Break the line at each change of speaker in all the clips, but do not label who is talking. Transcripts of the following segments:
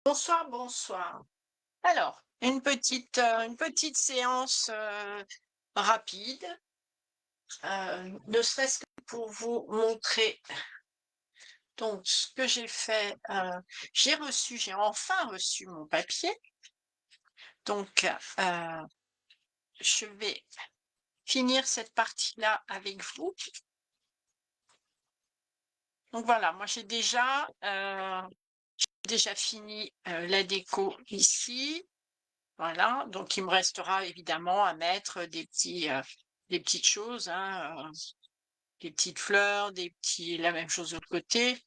Bonsoir, bonsoir. Alors, une petite séance rapide, ne serait-ce que pour vous montrer donc ce que j'ai fait. J'ai enfin reçu mon papier. Donc, je vais finir cette partie-là avec vous. Donc voilà, moi j'ai déjà fini la déco ici. Voilà, donc il me restera évidemment à mettre des petites choses, hein, des petites fleurs, la même chose de l'autre côté,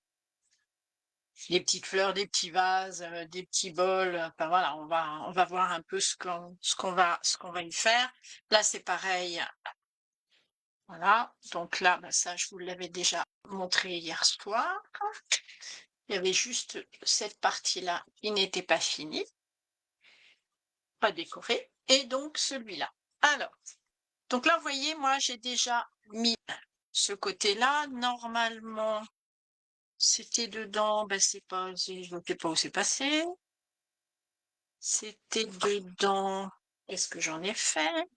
des petites fleurs, des petits vases, des petits bols. Enfin voilà, on va voir un peu ce qu'on va y faire. Là, c'est pareil. Voilà, donc là, bah, ça, je vous l'avais déjà montré hier soir. Il y avait juste cette partie-là qui n'était pas finie, pas décorée, et donc celui-là. Alors. Donc là, vous voyez, moi, j'ai déjà mis ce côté-là. Normalement, c'était dedans. Ben, je ne sais pas où c'est passé. C'était dedans. Qu'est-ce que j'en ai fait?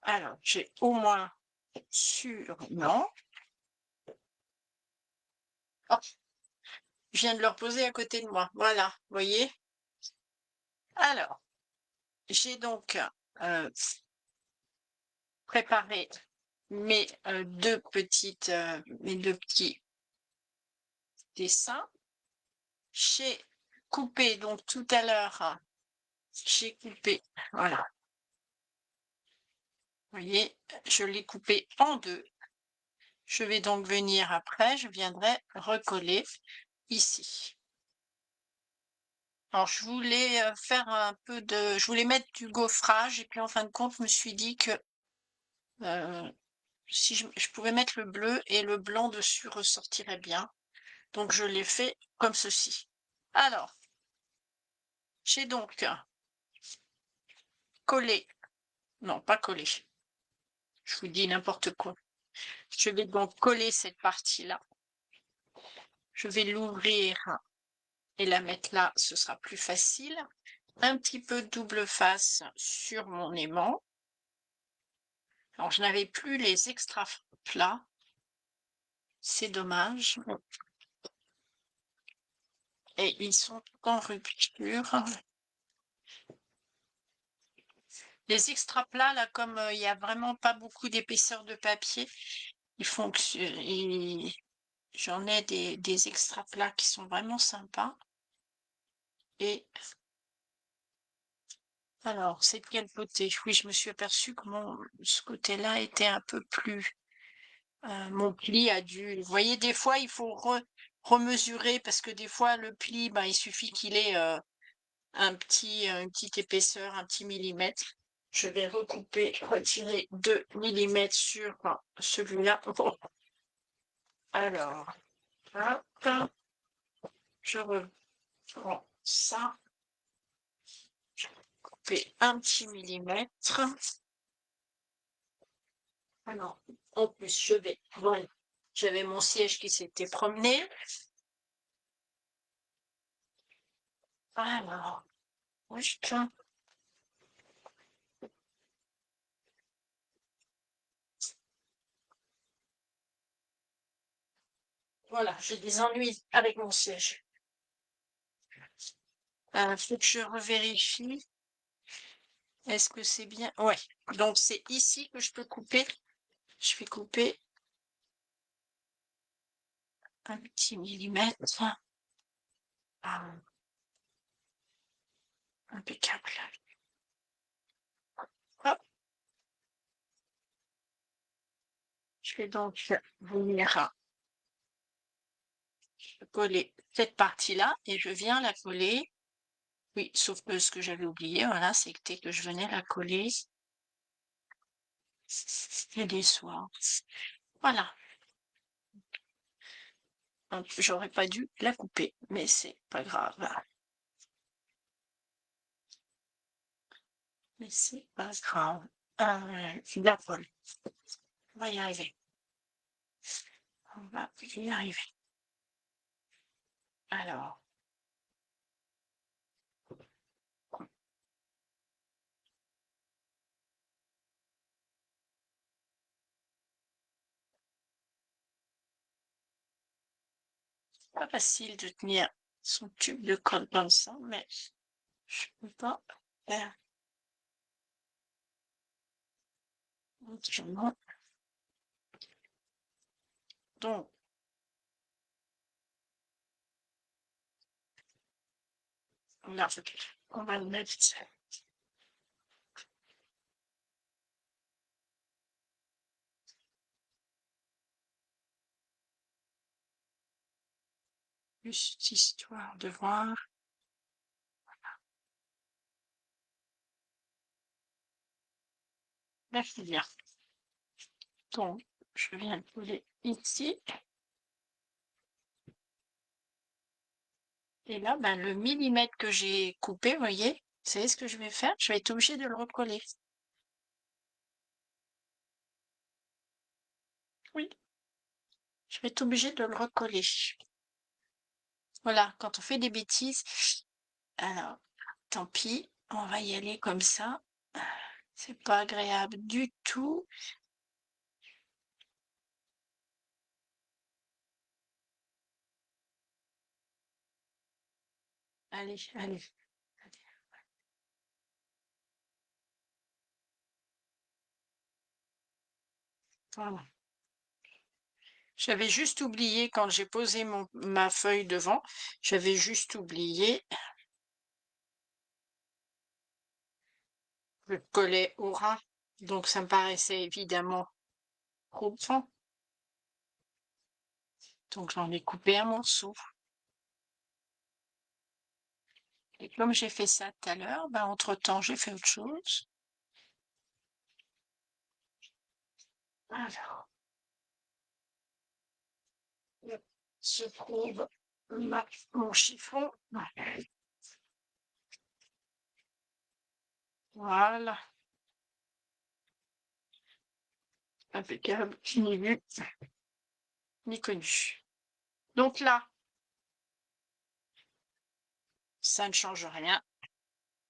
Alors, j'ai au moins non. Oh, je viens de le reposer à côté de moi. Voilà, vous voyez? Alors, j'ai donc préparé mes deux petits dessins. J'ai coupé, donc tout à l'heure, j'ai coupé, voilà, vous voyez, je l'ai coupé en deux. Je vais donc venir après, je viendrai recoller ici. Alors, je voulais mettre du gaufrage et puis en fin de compte, je me suis dit que si je pouvais mettre le bleu et le blanc dessus ressortirait bien. Donc, je l'ai fait comme ceci. Alors, j'ai donc collé, non, pas collé, je vous dis n'importe quoi. Je vais donc coller cette partie-là. Je vais l'ouvrir et la mettre là, ce sera plus facile. Un petit peu de double face sur mon aimant. Alors, je n'avais plus les extra plats. C'est dommage. Et ils sont en rupture. Les extra plats, là, comme il n'y a vraiment pas beaucoup d'épaisseur de papier, ils font que j'en ai des extra plats qui sont vraiment sympas. Et alors, c'est de quel côté? Oui, je me suis aperçue que ce côté-là était un peu plus. Mon pli a dû. Vous voyez, des fois, il faut remesurer parce que des fois, le pli, ben, il suffit qu'il ait une petite épaisseur, un petit millimètre. Je vais retirer 2 millimètres sur celui-là. Oh. Alors, hop, je reprends ça. Je vais couper un petit millimètre. Alors, en plus, voilà, j'avais mon siège qui s'était promené. Alors, juste. Voilà, j'ai des ennuis avec mon siège. Faut que je revérifie. Est-ce que c'est bien? Ouais. Donc c'est ici que je peux couper. Je vais couper un petit millimètre. Ah, impeccable. Hop. Je vais donc venir coller cette partie-là et je viens la coller. Oui, sauf que ce que j'avais oublié, voilà, c'était que je venais la coller et des soirs. Voilà. J'aurais pas dû la couper, mais c'est pas grave. Mais c'est pas grave. La poêle. On va y arriver. On va y arriver. Alors, pas facile de tenir son tube de colle comme ça, mais je peux pas faire autrement. Donc, là, on va le mettre juste histoire de voir. Là, c'est bien. Donc, je viens le coller ici. Et là, ben, le millimètre que j'ai coupé, vous voyez, vous savez ce que je vais faire? Je vais être obligée de le recoller. Oui, je vais être obligée de le recoller. Voilà, quand on fait des bêtises, alors, tant pis, on va y aller comme ça. C'est pas agréable du tout. Allez, allez. Voilà. J'avais juste oublié quand j'ai posé ma feuille devant, j'avais juste oublié le collet au ras. Donc ça me paraissait évidemment trop grand. Donc j'en ai coupé un morceau. Et comme j'ai fait ça tout à l'heure, ben, entre-temps, j'ai fait autre chose. Alors, se trouve mon chiffon. Voilà, impeccable, ni vu, ni connu. Donc là, ça ne change rien.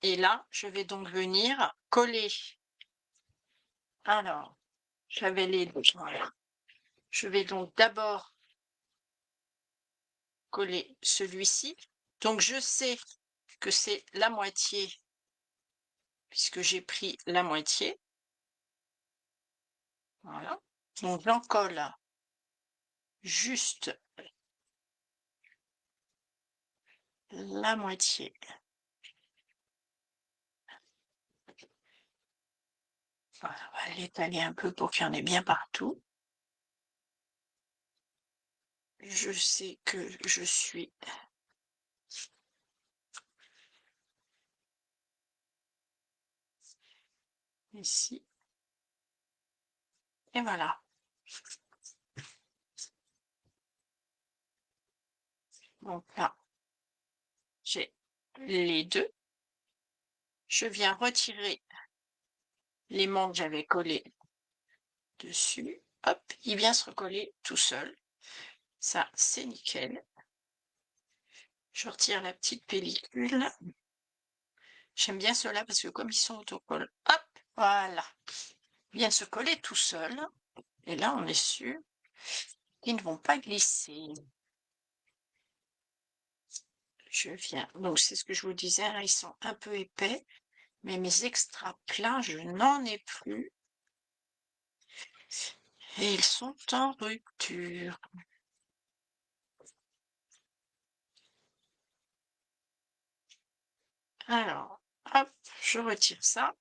Et là, je vais donc venir coller. Alors, j'avais les deux. Voilà. Je vais donc d'abord coller celui-ci. Donc, je sais que c'est la moitié, puisque j'ai pris la moitié. Voilà. Donc, j'en colle juste la moitié. Voilà, on va l'étaler un peu pour qu'il y en ait bien partout. Je sais que je suis ici. Et voilà. Donc là, j'ai les deux. Je viens retirer l'aimant que j'avais collé dessus. Hop, il vient se recoller tout seul. Ça, c'est nickel. Je retire la petite pellicule. J'aime bien ceux-là parce que comme ils sont autocollants, hop, voilà. Ils viennent se coller tout seul. Et là, on est sûr qu'ils ne vont pas glisser. Je viens. Donc, c'est ce que je vous disais, hein, ils sont un peu épais. Mais mes extra plats, je n'en ai plus. Et ils sont en rupture. Alors, hop, je retire ça.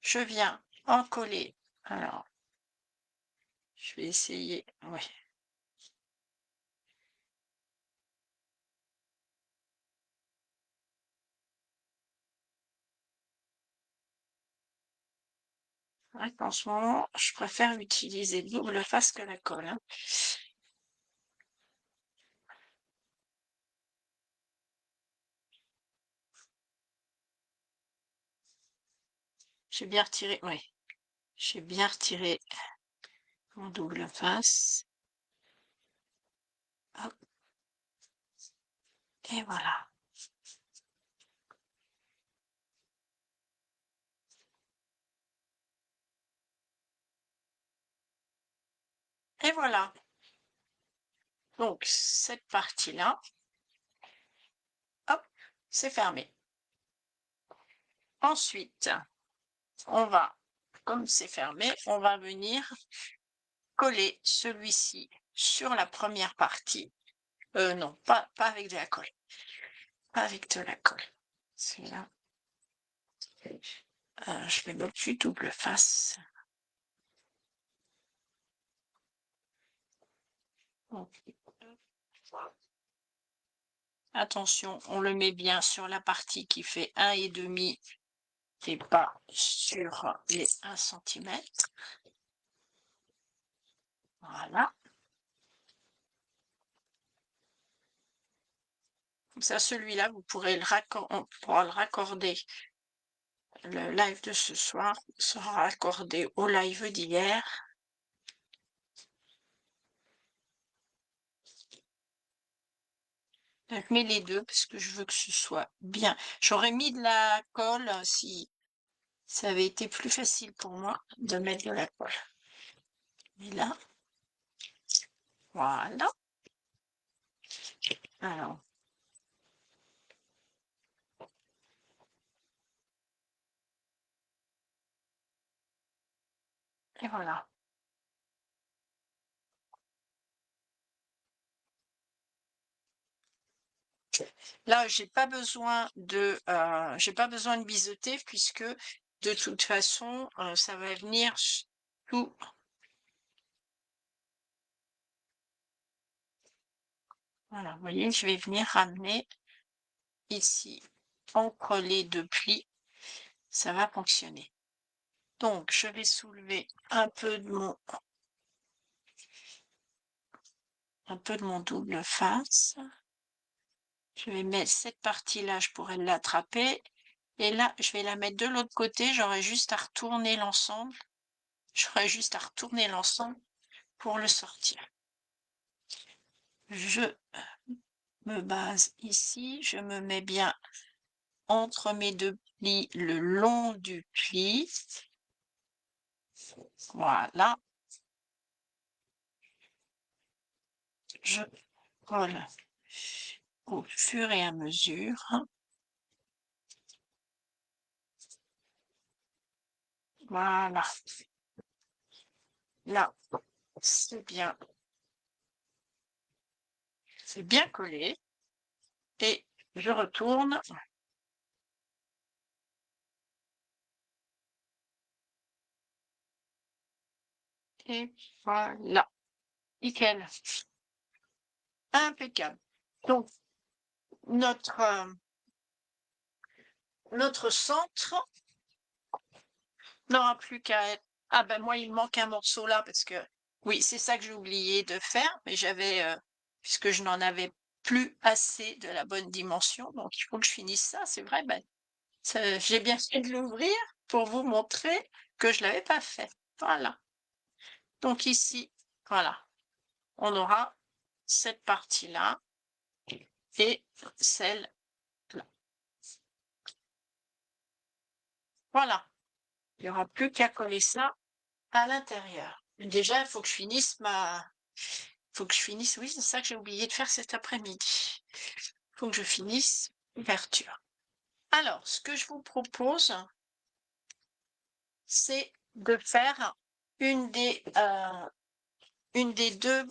Je viens en coller. Alors, je vais essayer. Oui. En ce moment, je préfère utiliser double face que la colle, hein. J'ai bien retiré, oui. J'ai bien retiré mon double face. Hop. Et voilà. Et voilà. Donc cette partie-là, hop, c'est fermé. Ensuite, on va, comme c'est fermé, on va venir coller celui-ci sur la première partie. Non, pas avec de la colle. Pas avec de la colle. Celui-là, je vais mettre du double face. Attention, on le met bien sur la partie qui fait 1,5 et pas sur les 1 centimètre. Voilà. Comme ça, celui-là, vous pourrez on pourra le raccorder. Le live de ce soir sera raccordé au live d'hier. Je mets les deux parce que je veux que ce soit bien. J'aurais mis de la colle si ça avait été plus facile pour moi de mettre de la colle. Mais là, voilà. Alors, et voilà. Là, j'ai pas besoin de biseauter puisque de toute façon, ça va venir tout. Voilà, vous voyez, je vais venir ramener ici entre les deux plis, ça va fonctionner. Donc, je vais soulever un peu de mon double face. Je vais mettre cette partie-là, je pourrais l'attraper. Et là, je vais la mettre de l'autre côté. J'aurai juste à retourner l'ensemble. J'aurai juste à retourner l'ensemble pour le sortir. Je me base ici. Je me mets bien entre mes deux plis, le long du pli. Voilà. Je colle au fur et à mesure. Voilà. Là, c'est bien collé. Et je retourne. Et voilà. Nickel. Impeccable. Donc, notre centre n'aura plus qu'à être... Ah ben moi, il me manque un morceau là parce que... Oui, c'est ça que j'ai oublié de faire, mais puisque je n'en avais plus assez de la bonne dimension, donc il faut que je finisse ça, c'est vrai, ben, j'ai bien fait de l'ouvrir pour vous montrer que je l'avais pas fait. Voilà. Donc ici, voilà, on aura cette partie-là et celle-là. Voilà. Il n'y aura plus qu'à coller ça à l'intérieur. Déjà, il faut que je finisse oui, c'est ça que j'ai oublié de faire cet après-midi. Il faut que je finisse l'ouverture. Alors, ce que je vous propose, c'est de faire une des deux,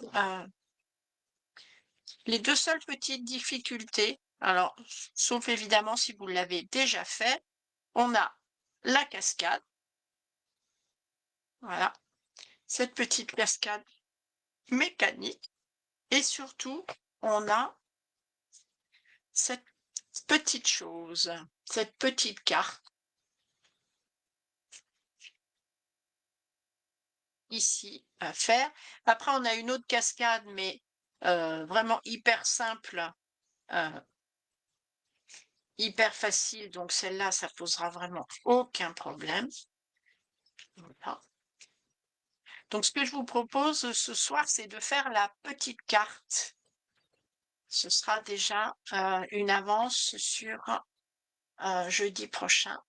les deux seules petites difficultés. Alors, sauf évidemment si vous l'avez déjà fait, on a la cascade. Voilà, cette petite cascade mécanique. Et surtout, on a cette petite chose, cette petite carte ici à faire. Après, on a une autre cascade, mais vraiment hyper simple, hyper facile. Donc celle-là, ça posera vraiment aucun problème. Voilà. Donc ce que je vous propose ce soir, c'est de faire la petite carte ce sera déjà une avance sur jeudi prochain.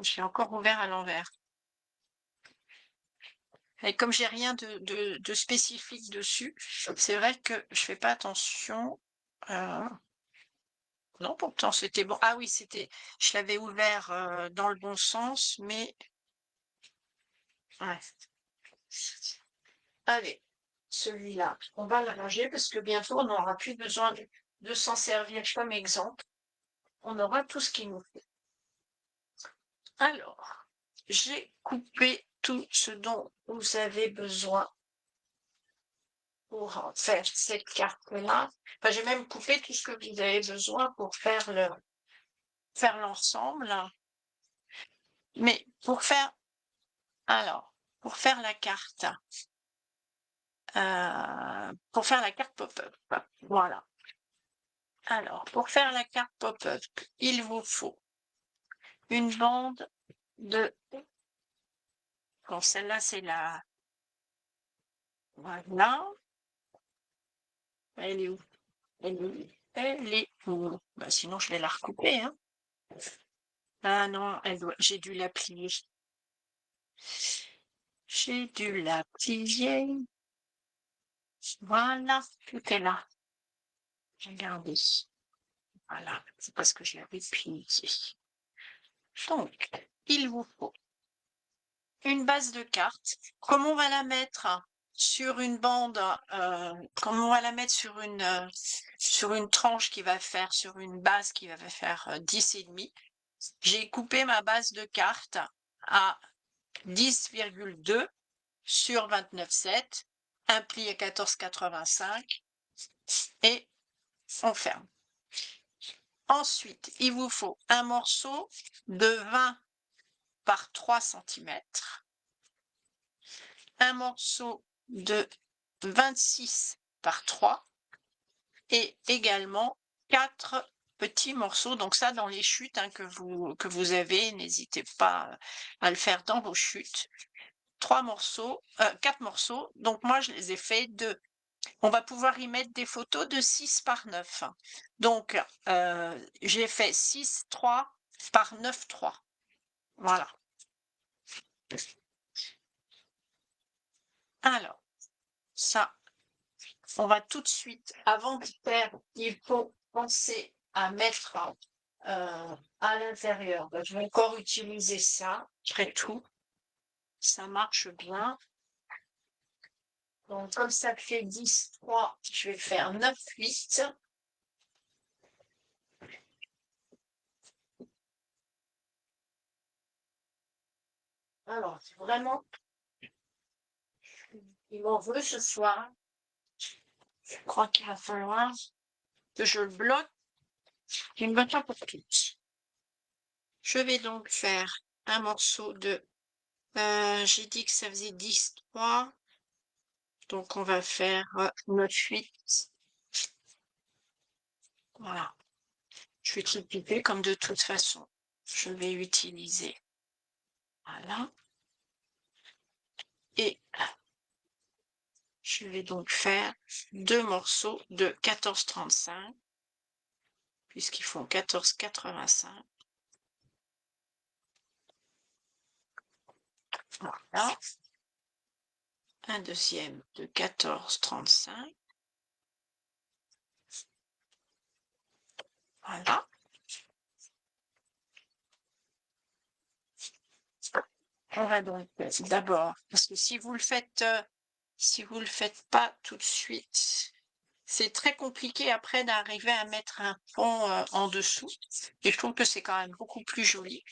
J'ai encore ouvert à l'envers. Et comme j'ai rien de spécifique dessus, c'est vrai que je fais pas attention. Non, pourtant c'était bon. Ah oui, je l'avais ouvert dans le bon sens, mais ouais. Allez, celui-là, on va le ranger parce que bientôt on n'aura plus besoin de s'en servir comme exemple. On aura tout ce qu'il nous faut. Alors, j'ai coupé tout ce dont vous avez besoin pour faire cette carte-là. Enfin, j'ai même coupé tout ce que vous avez besoin pour faire l'ensemble. Mais pour faire la carte, pop-up, voilà. Alors, pour faire la carte pop-up, il vous faut une bande de... Bon, celle-là, c'est la... Voilà. Elle est où? Elle est où? Bah, sinon, je vais la recouper, hein. Ah non, j'ai dû la plier. J'ai dû la plier. Voilà, tout est là. Regardez. Voilà, c'est parce que je l'avais plié. Donc, il vous faut une base de cartes. Comme on va la mettre sur une bande, comme on va la mettre sur une tranche qui va faire, sur une base qui va faire 10,5, j'ai coupé ma base de cartes à 10,2 sur 29,7, un pli à 14,85 et on ferme. Ensuite, il vous faut un morceau de 20 par 3 cm, un morceau de 26 par 3 et également 4 petits morceaux. Donc ça, dans les chutes que vous avez, n'hésitez pas à le faire dans vos chutes. 4 morceaux. Donc moi, je les ai fait 2. On va pouvoir y mettre des photos de 6 par 9. Donc, j'ai fait 6, 3 par 9, 3. Voilà. Alors, ça, on va tout de suite, avant de faire, il faut penser à mettre à l'intérieur. Je vais encore utiliser ça, après tout. Ça marche bien. Donc, comme ça fait 10, 3, je vais faire 9, 8. Alors, vraiment, il m'en veut ce soir. Je crois qu'il va falloir que je le bloque d'une bonne fois pour toutes. Je vais donc faire un morceau de... j'ai dit que ça faisait 10, 3. Donc, on va faire 9, 8. Voilà. Je vais tripliquer comme de toute façon. Je vais utiliser. Voilà. Et je vais donc faire 2 morceaux de 14,35 puisqu'ils font 14,85. Voilà. Un deuxième de 14,35. Voilà. On va donc d'abord, parce que si vous le faites pas tout de suite, c'est très compliqué après d'arriver à mettre un pont en dessous. Et je trouve que c'est quand même beaucoup plus joli.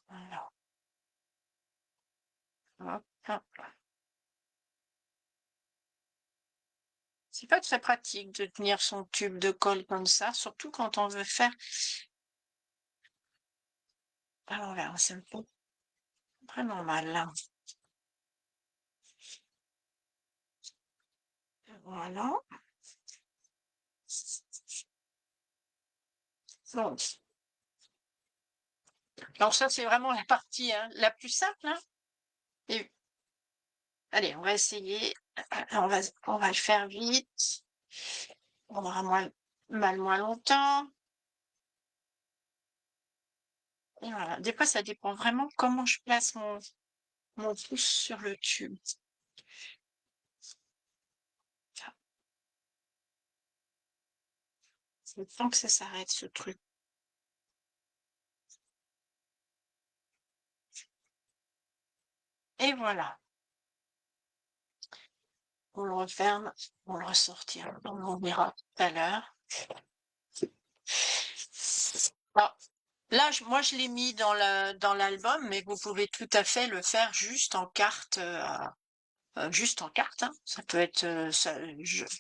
Alors, hop, hop. C'est pas très pratique de tenir son tube de colle comme ça, surtout quand on veut faire. Alors là, ça me fait vraiment mal là. Voilà. Bon. Alors ça, c'est vraiment la partie la plus simple, hein. Et allez, on va essayer. On va le faire vite. On aura moins longtemps. Et voilà. Des fois, ça dépend vraiment comment je place mon pouce sur le tube. Le temps que ça s'arrête, ce truc. Et voilà. On le referme, on le ressortira. On verra tout à l'heure. Alors, là, moi, je l'ai mis dans l'album, mais vous pouvez tout à fait le faire juste en carte. Juste en carte, hein. Ça peut être,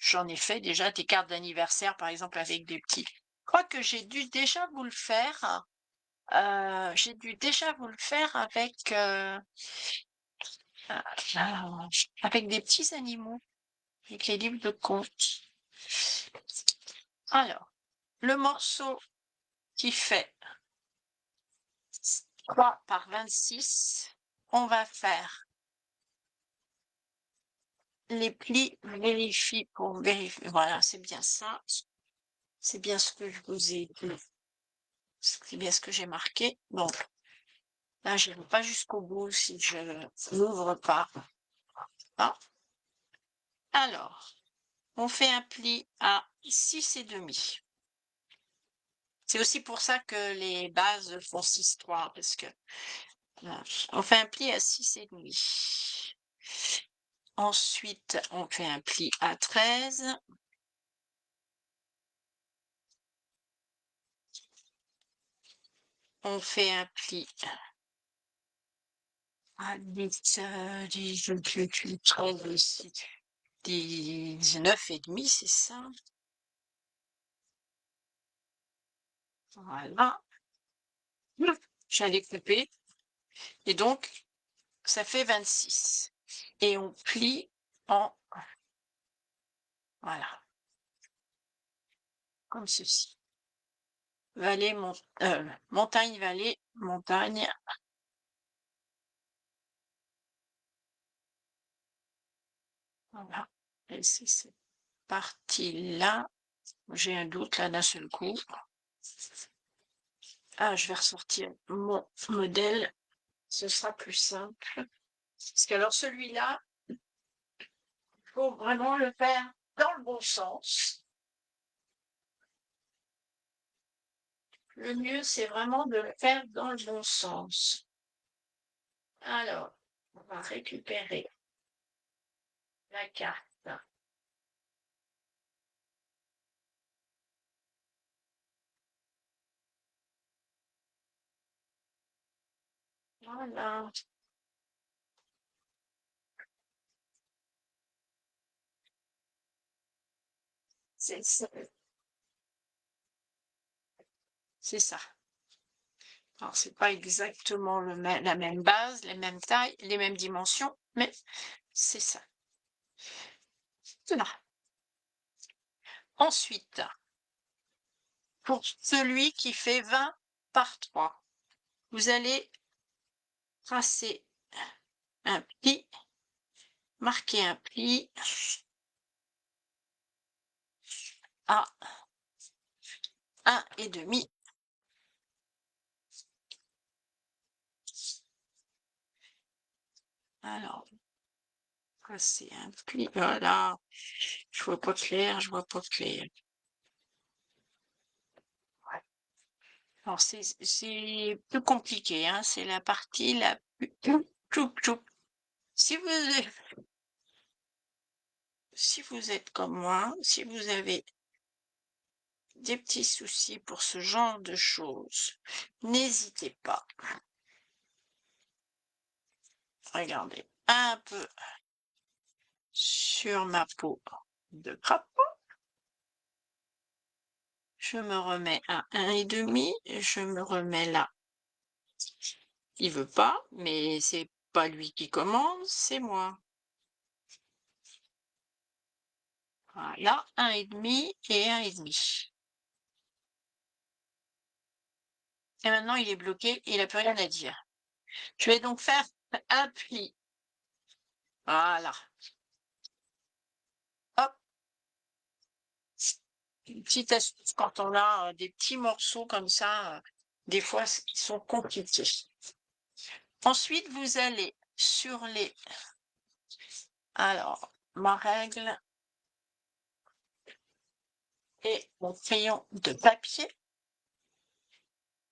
j'en ai fait déjà des cartes d'anniversaire, par exemple, avec des petits. Je crois que j'ai dû déjà vous le faire. J'ai dû déjà vous le faire euh, avec des petits animaux, avec les livres de contes. Alors, le morceau qui fait 3 par 26, on va faire les plis, vérifie pour vérifier. Voilà, c'est bien ça. C'est bien ce que je vous ai dit. C'est bien ce que j'ai marqué. Bon, là, je n'irai pas jusqu'au bout si je n'ouvre pas. Ah. Alors, on fait un pli à 6,5. C'est aussi pour ça que les bases font 6,3, parce que on fait un pli à 6,5. Ensuite, on fait un pli à 13. On fait un pli à 19,5, c'est ça. Voilà. J'allais couper. Et donc, ça fait 26. Et on plie en, voilà, comme ceci. Montagne, vallée, montagne. Voilà. Et c'est cette partie-là. J'ai un doute là d'un seul coup. Ah, je vais ressortir mon modèle. Ce sera plus simple. Parce que alors celui-là, il faut vraiment le faire dans le bon sens. Le mieux, c'est vraiment de le faire dans le bon sens. Alors, on va récupérer la carte. Voilà. C'est ça. C'est ça. Alors, c'est pas exactement la même base, les mêmes tailles, les mêmes dimensions, mais c'est ça. Voilà. Ensuite, pour celui qui fait 20 par 3, vous allez tracer un pli, marquer un pli à 1,5. Alors, tracer un pli, voilà. Je vois pas clair, je vois pas clair. Ouais. Alors, c'est plus compliqué, hein. C'est la partie la plus tchoup. Si vous êtes comme moi, si vous avez des petits soucis pour ce genre de choses, n'hésitez pas. Regardez un peu sur ma peau de crapaud. Je me remets à 1,5. Je me remets là. Il veut pas, mais c'est pas lui qui commande, c'est moi. Voilà, 1,5 et 1,5. Et maintenant, il est bloqué, il n'a plus rien à dire. Je vais donc faire un pli. Voilà. Hop, une petite astuce quand on a des petits morceaux comme ça, des fois, ils sont compliqués. Ensuite, vous allez sur les... Alors, ma règle et mon crayon de papier.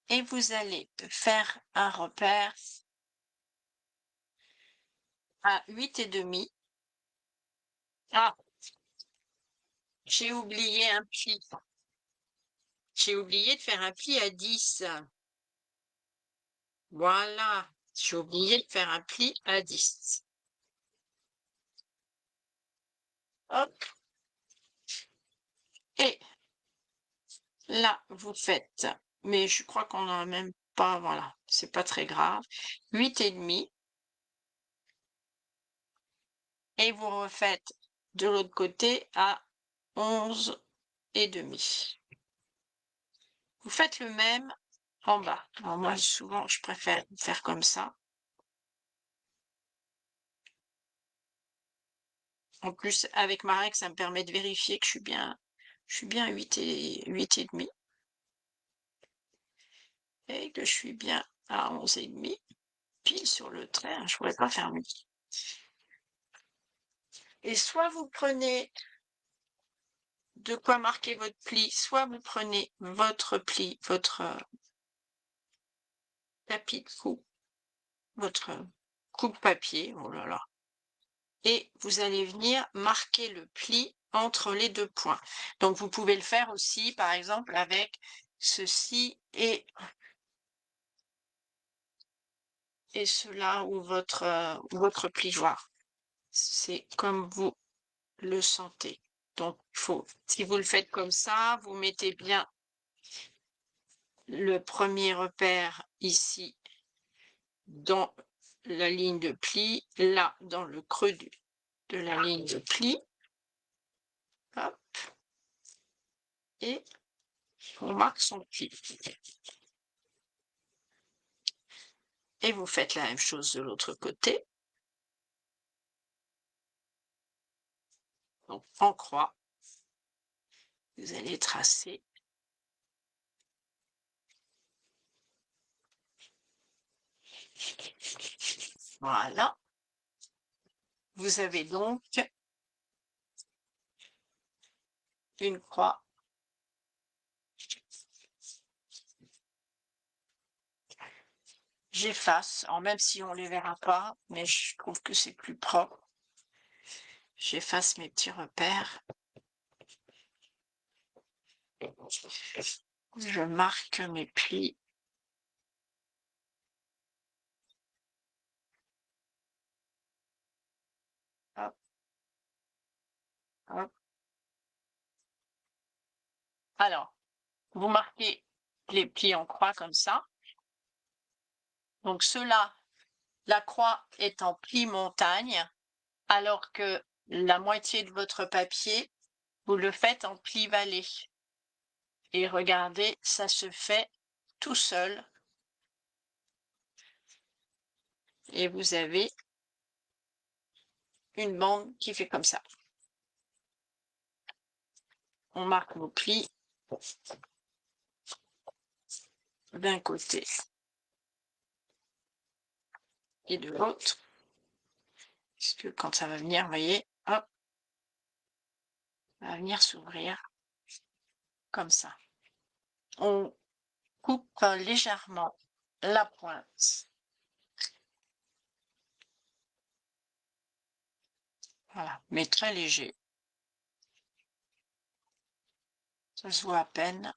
Et vous allez faire un repère à 8,5. Ah, j'ai oublié un pli. J'ai oublié de faire un pli à 10. Voilà, j'ai oublié de faire un pli à 10. Hop. Et là, vous faites, mais je crois qu'on n'en a même pas, voilà, c'est pas très grave. 8,5. Et vous refaites de l'autre côté à 11,5. Vous faites le même en bas. Alors moi, souvent, je préfère faire comme ça. En plus, avec ma règle, ça me permet de vérifier que je suis bien 8,5 et que je suis bien à 11,5, pile sur le trait, hein, je ne pourrais pas faire mieux. Et soit vous prenez de quoi marquer votre pli, soit vous prenez votre pli, votre tapis de coupe, votre coupe papier, oh là là, et vous allez venir marquer le pli entre les deux points. Donc vous pouvez le faire aussi, par exemple, avec ceci et cela ou votre plioir. C'est comme vous le sentez. Donc, si vous le faites comme ça, vous mettez bien le premier repère ici dans la ligne de pli, là dans le creux de la ligne de pli. Hop. Et on marque son pli. Et vous faites la même chose de l'autre côté. Donc, en croix, vous allez tracer. Voilà. Vous avez donc une croix. J'efface, même si on ne les verra pas, mais je trouve que c'est plus propre. J'efface mes petits repères. Je marque mes plis. Hop, hop. Alors, vous marquez les plis en croix comme ça. Donc ceux-là, la croix est en pli montagne, alors que la moitié de votre papier, vous le faites en pli vallée. Et regardez, ça se fait tout seul. Et vous avez une bande qui fait comme ça. On marque nos plis d'un côté et de l'autre. Puisque quand ça va venir, vous voyez, hop, ça va venir s'ouvrir comme ça. On coupe légèrement la pointe. Voilà, mais très léger. Ça se voit à peine.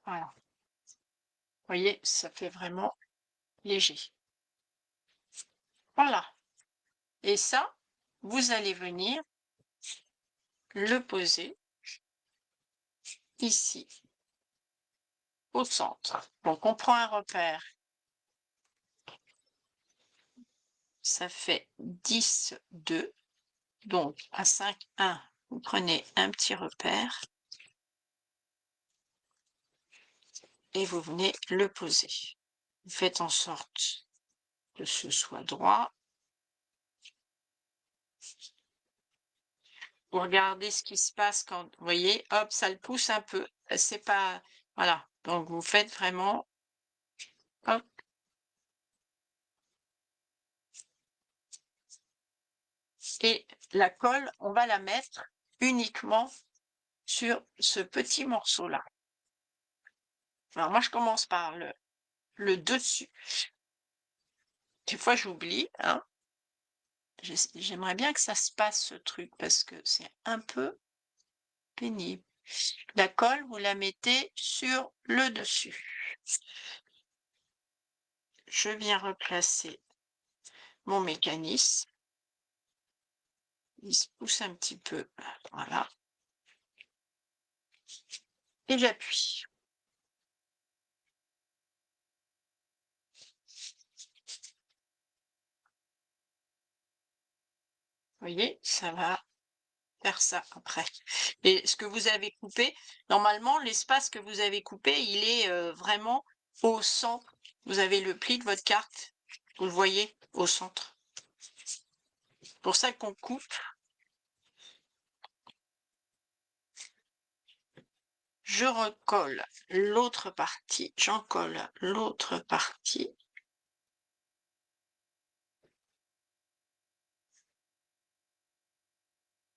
Voilà. Vous voyez, ça fait vraiment léger. Voilà. Et ça, vous allez venir le poser ici, au centre. Donc, on prend un repère ça fait 10, 2. Donc, à 5, 1, vous prenez un petit repère et vous venez le poser. Vous faites en sorte que ce soit droit. Vous regardez ce qui se passe quand, vous voyez, hop, ça le pousse un peu. C'est pas, voilà. Donc, vous faites vraiment, hop. Et la colle, on va la mettre uniquement sur ce petit morceau-là. Alors, moi, je commence par le dessus. Des fois, j'oublie, hein. J'aimerais bien que ça se passe, ce truc, parce que c'est un peu pénible. La colle, vous la mettez sur le dessus. Je viens replacer mon mécanisme. Il se pousse un petit peu, voilà. Et j'appuie. Vous voyez, ça va faire ça après. Et ce que vous avez coupé, normalement, l'espace que vous avez coupé, il est vraiment au centre. Vous avez le pli de votre carte, vous le voyez, au centre. C'est pour ça qu'on coupe. Je recolle l'autre partie, j'en colle l'autre partie.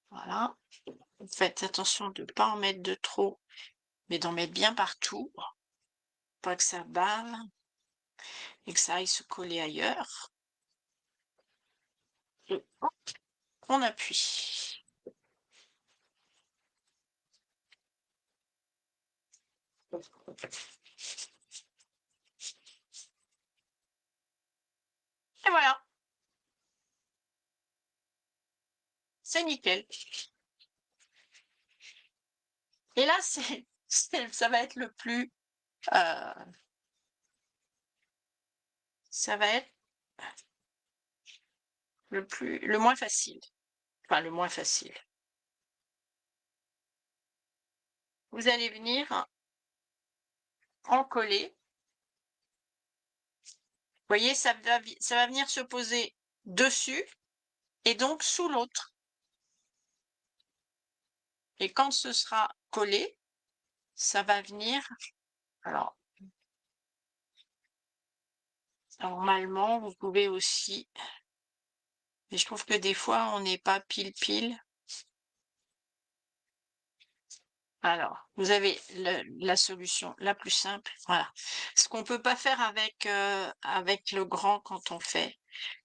Voilà. Faites attention de ne pas en mettre de trop, mais d'en mettre bien partout, pas que ça bave et que ça aille se coller ailleurs. Et hop, on appuie. Et voilà, c'est nickel. Et là, ça va être le plus, ça va être le moins facile. Enfin, le moins facile. Vous allez venir en coller. Vous voyez, ça va venir se poser dessus et donc sous l'autre. Et quand ce sera collé, ça va venir. Alors, normalement, vous pouvez aussi, mais je trouve que des fois, on n'est pas pile. Alors, vous avez la solution la plus simple. Voilà. Ce qu'on ne peut pas faire avec le grand quand on fait,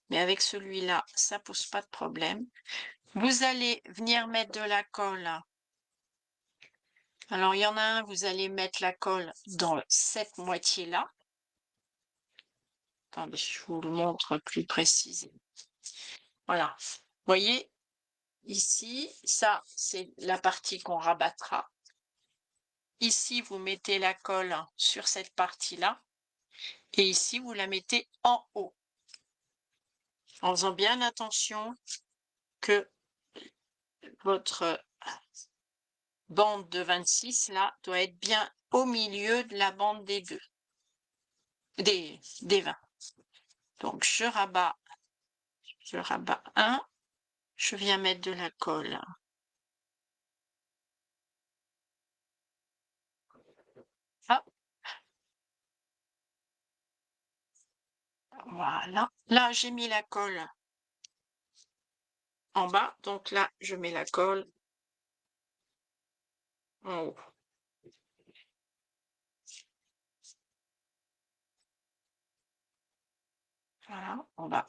mais avec celui-là, ça pose pas de problème. Vous allez venir mettre de la colle. Alors, il y en a un, vous allez mettre la colle dans cette moitié-là. Attendez, je vous le montre plus précisément. Voilà. Vous voyez, ici, ça, c'est la partie qu'on rabattra. Ici, vous mettez la colle sur cette partie-là. Et ici, vous la mettez en haut. En faisant bien attention que votre bande de 26, là, doit être bien au milieu de la bande des deux. Des 20. Donc, je rabats un. Je viens mettre de la colle. Hop. Voilà. Là, j'ai mis la colle en bas. Donc là, je mets la colle en haut. Voilà. On va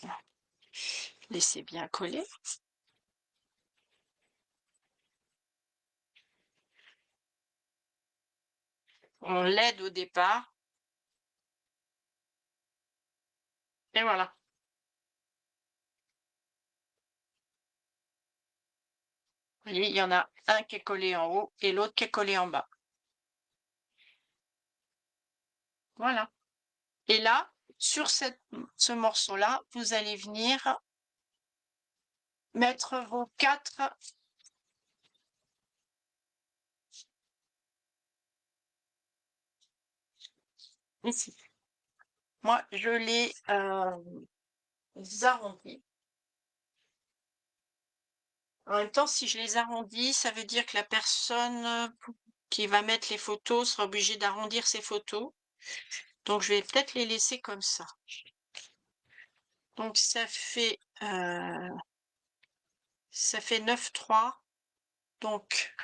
laisser bien coller. On l'aide au départ. Et voilà. Vous voyez, il y en a un qui est collé en haut et l'autre qui est collé en bas. Voilà. Et là, sur ce morceau-là, vous allez venir mettre vos 4 ici. Moi, je les arrondis. En même temps, si je les arrondis, ça veut dire que la personne qui va mettre les photos sera obligée d'arrondir ses photos. Donc, je vais peut-être les laisser comme ça. Donc, ça fait 9,3. Donc,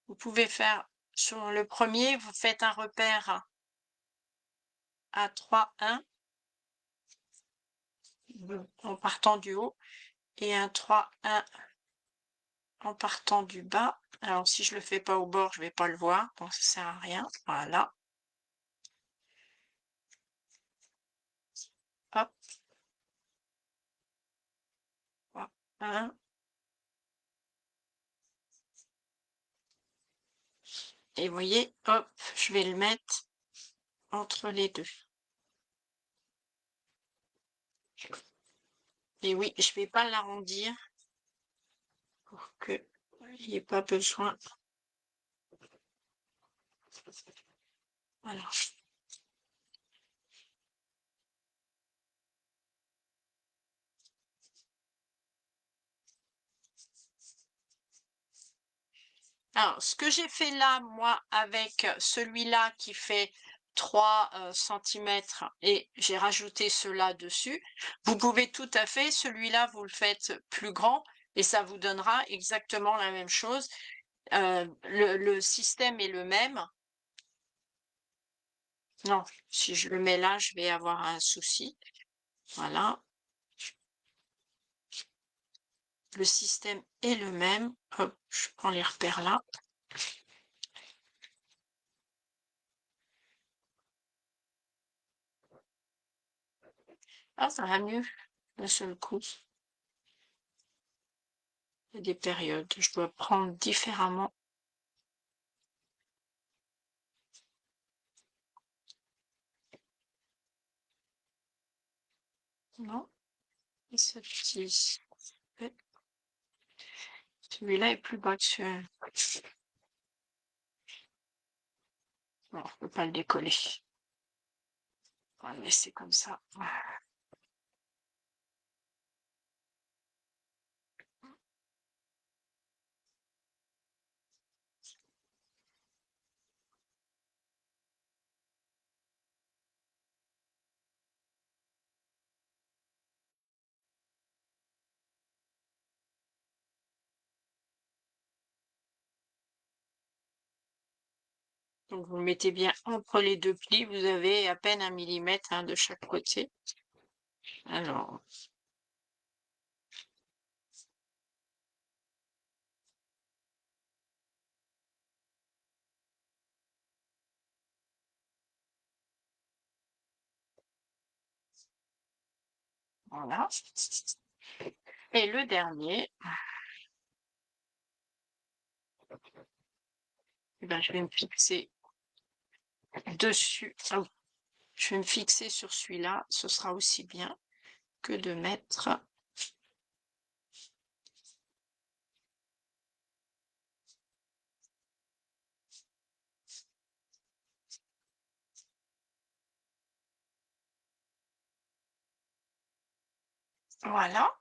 vous pouvez faire sur le premier, vous faites un repère à 3,1 en partant du haut et un 3,1 en partant du bas. Alors, si je le fais pas au bord, je vais pas le voir, donc ça sert à rien. Voilà. Hop. 3,1. Et vous voyez, hop, je vais le mettre entre les deux. Et oui, je vais pas l'arrondir pour que il n'y ait pas besoin. Voilà. Alors, ce que j'ai fait là, moi, avec celui-là qui fait 3 cm et j'ai rajouté cela dessus, vous pouvez tout à fait, celui-là, vous le faites plus grand et ça vous donnera exactement la même chose. Le système est le même. Non, si je le mets là, je vais avoir un souci. Voilà. Le système est le même. Hop, je prends les repères là. Ah, ça va mieux d'un seul coup. Il y a des périodes, je dois prendre différemment. Non, et ce petit. Celui-là est plus bas que celui-là. Bon, je peux pas le décoller. On va le laisser comme ça. Donc vous le mettez bien entre les deux plis. Vous avez à peine 1 millimètre de chaque côté. Alors, voilà. Et le dernier, eh ben, je vais me fixer dessus. Ah oui, je vais me fixer sur celui-là. Ce sera aussi bien que de mettre. Voilà.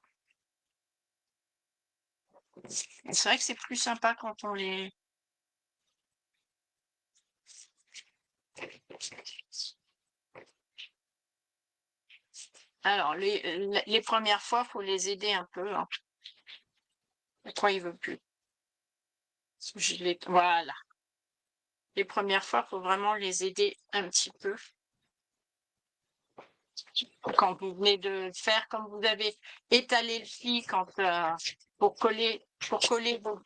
C'est vrai que c'est plus sympa quand on les. Alors, les premières fois, faut les aider un peu. Hein. Pourquoi il veut plus? Voilà. Les premières fois, faut vraiment les aider un petit peu. Quand vous venez de le faire, comme vous avez étalé le pli pour coller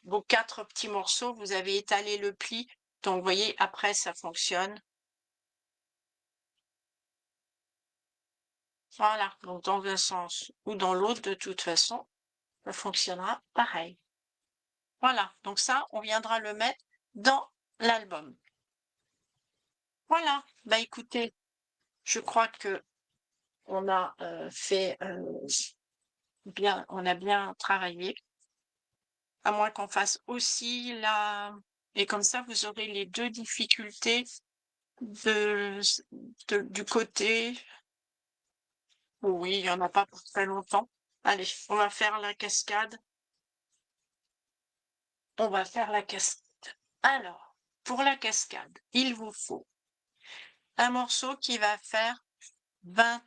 vos 4 petits morceaux, vous avez étalé le pli. Donc, vous voyez, après, ça fonctionne. Voilà. Donc, dans un sens ou dans l'autre, de toute façon, ça fonctionnera pareil. Voilà. Donc, ça, on viendra le mettre dans l'album. Voilà. Bah, écoutez, je crois que on a fait bien, on a bien travaillé. À moins qu'on fasse aussi la... Et comme ça, vous aurez les deux difficultés de, du côté. Oui, il n'y en a pas pour très longtemps. Allez, on va faire la cascade. On va faire la cascade. Alors, pour la cascade, il vous faut un morceau qui va faire 20...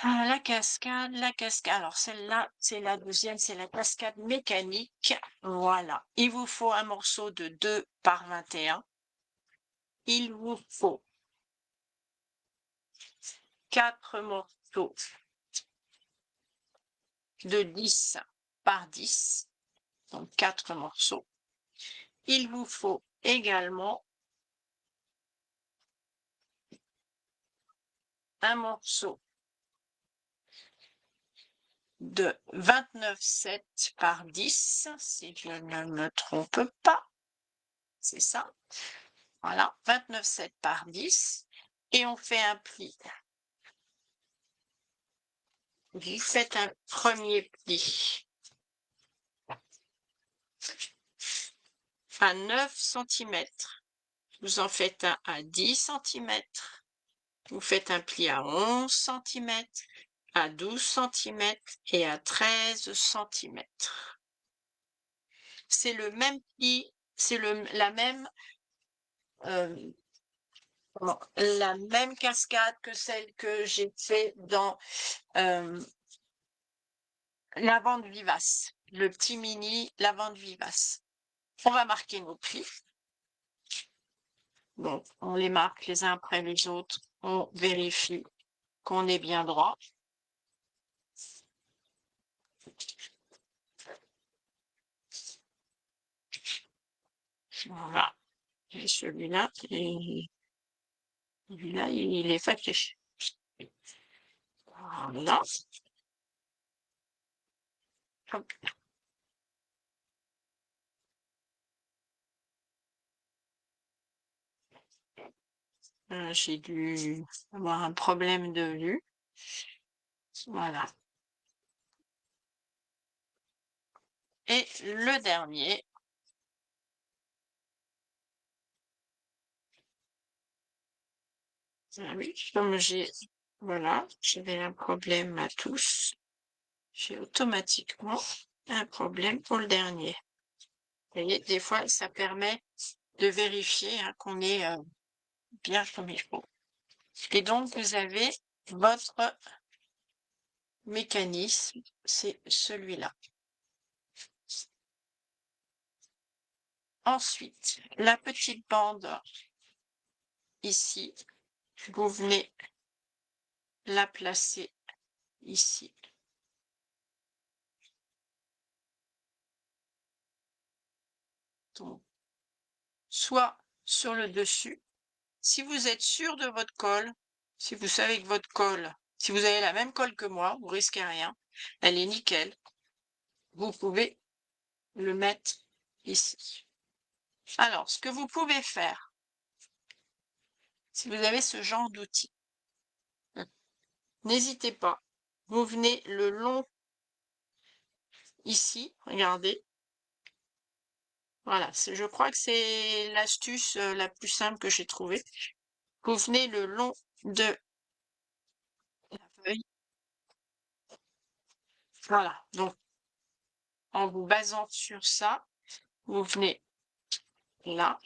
Ah, la cascade, la cascade. Alors, celle-là, c'est la deuxième, c'est la cascade mécanique. Voilà. Il vous faut un morceau de 2 par 21. Il vous faut 4 morceaux de 10 par 10. Donc, 4 morceaux. Il vous faut également un morceau de 29,7 par 10, si je ne me trompe pas. C'est ça. Voilà, 29,7 par 10. Et on fait un pli. Vous faites un premier pli à 9 cm. Vous en faites un à 10 cm. Vous faites un pli à 11 cm, à 12 cm et à 13 cm. C'est le même pli, c'est la même cascade que celle que j'ai fait dans lavande vivace, le petit mini lavande vivace. On va marquer nos plis. Donc, on les marque les uns après les autres. On vérifie qu'on est bien droit. Voilà. Et celui-là, il est facté. Voilà. Hop. J'ai dû avoir un problème de vue. Voilà. Et le dernier. Ah oui, comme voilà, j'avais un problème à tous. J'ai automatiquement un problème pour le dernier. Vous voyez, des fois, ça permet de vérifier hein, qu'on est bien comme il faut. Et donc, vous avez votre mécanisme, c'est celui-là. Ensuite, la petite bande ici, vous venez la placer ici. Donc, soit sur le dessus. Si vous êtes sûr de votre colle, si vous savez que votre colle, si vous avez la même colle que moi, vous risquez rien, elle est nickel. Vous pouvez le mettre ici. Alors, ce que vous pouvez faire, si vous avez ce genre d'outil, n'hésitez pas. Vous venez le long ici, regardez. Voilà, je crois que c'est l'astuce la plus simple que j'ai trouvée. Vous venez le long de la feuille. Voilà, donc en vous basant sur ça, vous venez là.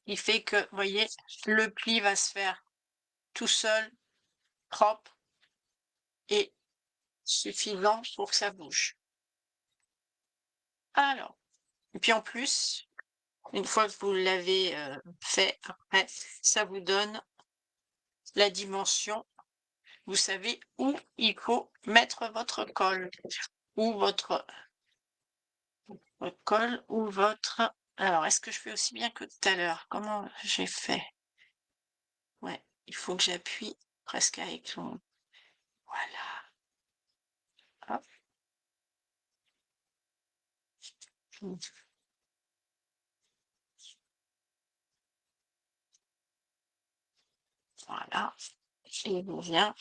Il fait que, vous voyez, le pli va se faire tout seul, propre et suffisant pour que ça bouge. Alors, et puis en plus, une fois que vous l'avez fait, après, ça vous donne la dimension. Vous savez où il faut mettre votre colle, ou votre colle, ou votre... Alors, est-ce que je fais aussi bien que tout à l'heure? Comment j'ai fait? Ouais, il faut que j'appuie presque avec mon... Voilà. Hop. Voilà. Et on vient,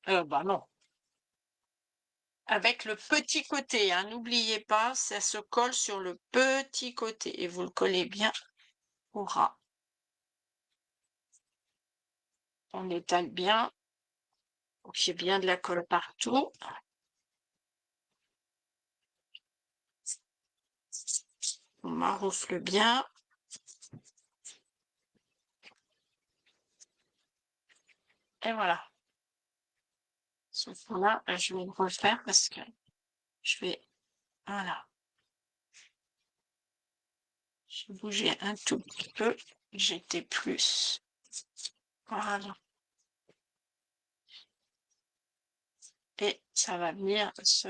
bah non, avec le petit côté, hein, n'oubliez pas, ça se colle sur le petit côté et vous le collez bien au ras. On étale bien pour qu'il y ait bien de la colle partout. On maroufle bien. Et voilà. Ce fond-là, je vais le refaire parce que je vais, voilà, j'ai bougé un tout petit peu, j'étais plus, voilà, et ça va venir se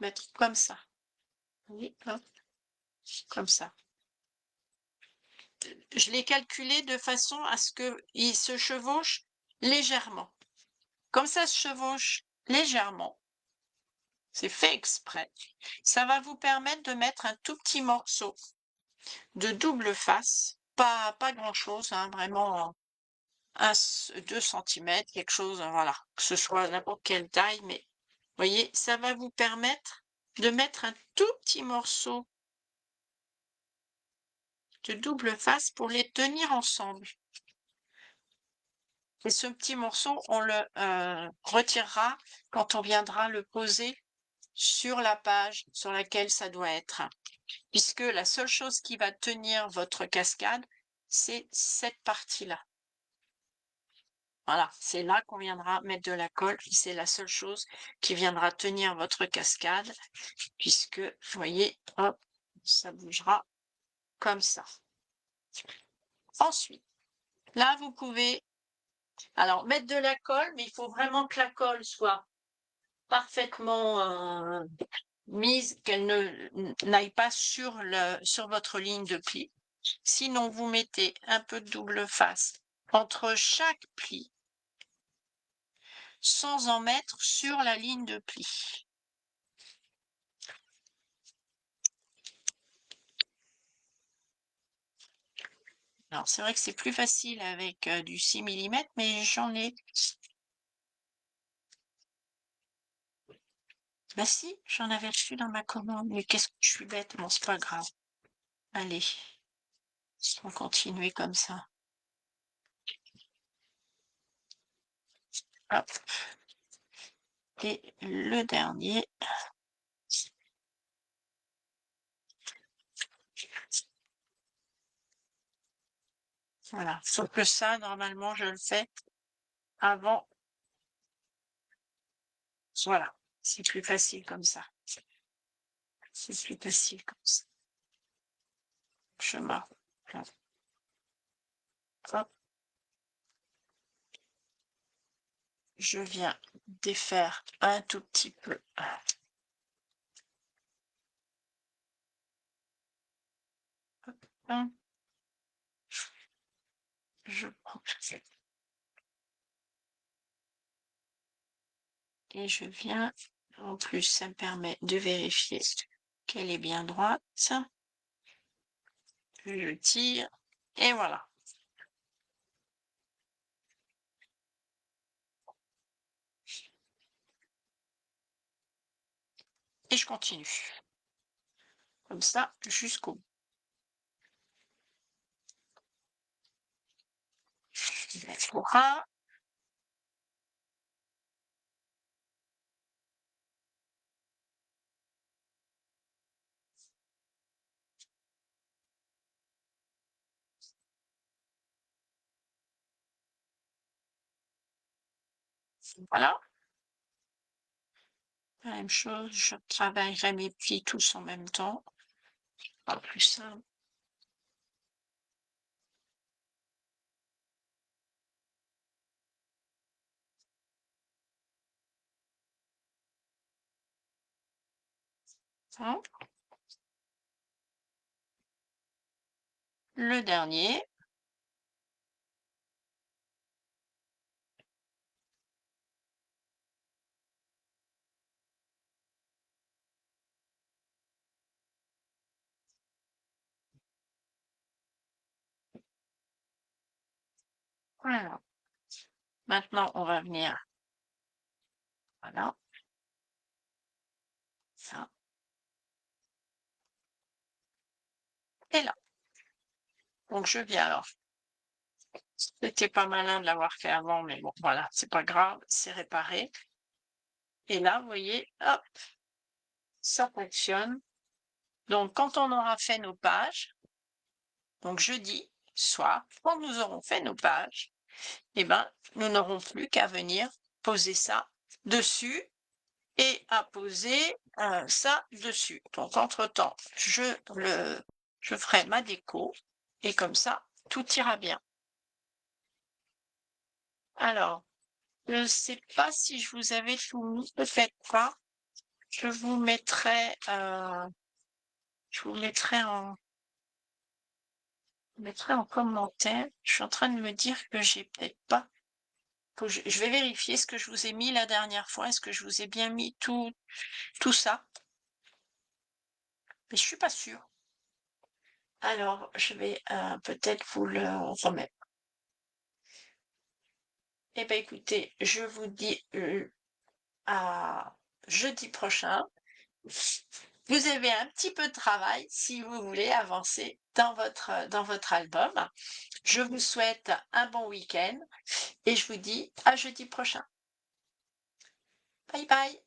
mettre comme ça, oui, hop, comme ça. Je l'ai calculé de façon à ce qu'il se chevauche légèrement. Comme ça se chevauche légèrement, c'est fait exprès, ça va vous permettre de mettre un tout petit morceau de double face, pas grand-chose, hein, vraiment 2 centimètres, quelque chose, voilà, que ce soit n'importe quelle taille, mais vous voyez, ça va vous permettre de mettre un tout petit morceau de double face pour les tenir ensemble. Et ce petit morceau, on le retirera quand on viendra le poser sur la page sur laquelle ça doit être. Puisque la seule chose qui va tenir votre cascade, c'est cette partie-là. Voilà, c'est là qu'on viendra mettre de la colle. C'est la seule chose qui viendra tenir votre cascade, puisque, vous voyez, hop, ça bougera comme ça. Ensuite, là, vous pouvez alors mettre de la colle, mais il faut vraiment que la colle soit parfaitement mise, qu'elle n'aille pas sur votre ligne de pli. Sinon, vous mettez un peu de double face entre chaque pli sans en mettre sur la ligne de pli. Alors, c'est vrai que c'est plus facile avec du 6 millimètres, mais j'en ai... Bah si, j'en avais reçu dans ma commande, mais qu'est-ce que je suis bête, bon, c'est pas grave. Allez, on va continuer comme ça. Hop. Et le dernier. Voilà, sauf que ça, normalement, je le fais avant. Voilà, c'est plus facile comme ça. C'est plus facile comme ça. Je marque. Hop. Je viens défaire un tout petit peu. Hop. Je prends et je viens, en plus, ça me permet de vérifier qu'elle est bien droite. Je tire et voilà. Et je continue. Comme ça, jusqu'au bout. Je vais mettre au ras. Voilà. La même chose, je travaillerai mes plis tous en même temps. Pas plus simple. Hein. Le dernier. Voilà. Maintenant, on va venir, voilà, ça, et là. Donc je viens alors. C'était pas malin de l'avoir fait avant, mais bon, voilà, c'est pas grave, c'est réparé. Et là, vous voyez, hop, ça fonctionne. Donc, quand on aura fait nos pages, donc jeudi soir, quand nous aurons fait nos pages, eh ben, nous n'aurons plus qu'à venir poser ça dessus et à poser ça dessus. Donc, entre-temps, je ferai ma déco et comme ça, tout ira bien. Alors, je ne sais pas si je vous avais tout mis, peut-être pas. Je vous mettrai, je vous mettrai en commentaire. Je suis en train de me dire que j'ai peut-être pas. Je vais vérifier ce que je vous ai mis la dernière fois. Est-ce que je vous ai bien mis tout ça? Mais je suis pas sûre. Alors, je vais peut-être vous le remettre. Eh bien, écoutez, je vous dis à jeudi prochain. Vous avez un petit peu de travail si vous voulez avancer dans votre album. Je vous souhaite un bon week-end et je vous dis à jeudi prochain. Bye bye.